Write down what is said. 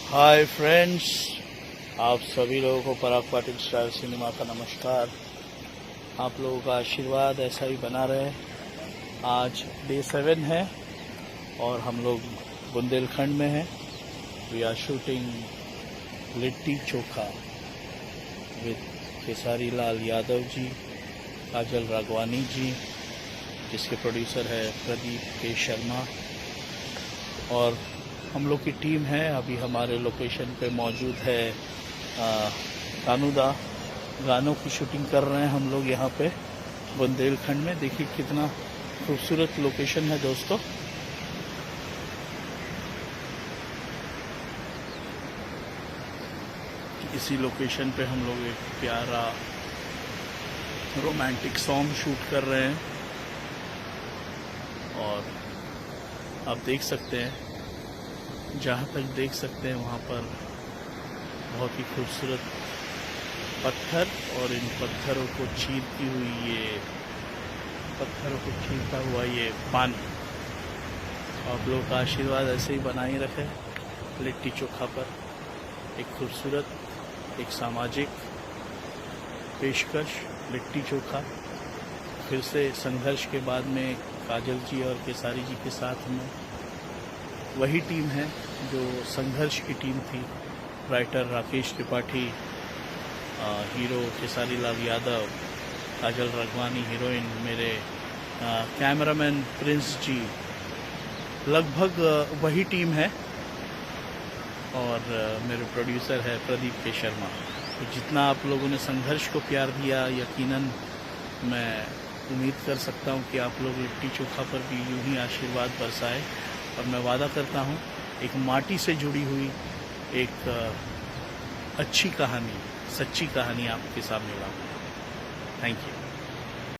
Hi friends, आप सभी लोगों को पराग पाटिल स्टार सिनेमा का नमस्कार। आप लोगों का आशीर्वाद ऐसा ही बना रहे। आज डे 7 है और हम लोग बुंदेलखंड में हैं। We are shooting Litti Chokha with Khesari Lal Yadav ji, Kajal Raghwani ji, जिसके प्रोड्यूसर है प्रदीप के शर्मा, और हम लोग की टीम है। अभी हमारे लोकेशन पे मौजूद है कानूदा। गानों की शूटिंग कर रहे हैं हम लोग यहाँ पे बुंदेलखंड में। देखिए कितना खूबसूरत लोकेशन है दोस्तों। इसी लोकेशन पे हम लोग एक प्यारा रोमांटिक सॉन्ग शूट कर रहे हैं और आप देख सकते हैं, जहाँ तक देख सकते हैं वहाँ पर बहुत ही खूबसूरत पत्थर और इन पत्थरों को चीरती हुई पत्थरों को चीरता हुआ ये पानी। आप लोगों का आशीर्वाद ऐसे ही बनाए रखे। लिट्टी चोखा पर एक खूबसूरत, एक सामाजिक पेशकश लिट्टी चोखा। फिर से संघर्ष के बाद में काजल जी और केसारी जी के साथ में वही टीम है जो संघर्ष की टीम थी। राइटर राकेश त्रिपाठी, हीरो खेसारी लाल यादव, काजल राघवानी हीरोइन, मेरे कैमरामैन प्रिंस जी, लगभग वही टीम है। और मेरे प्रोड्यूसर है प्रदीप के शर्मा। तो जितना आप लोगों ने संघर्ष को प्यार दिया, यकीनन मैं उम्मीद कर सकता हूँ कि आप लोग लिट्टी चोखा पर भी यूं ही आशीर्वाद बरसाए। और मैं वादा करता हूँ एक माटी से जुड़ी हुई एक अच्छी कहानी, सच्ची कहानी आपके सामने लाऊंगा। Thank you.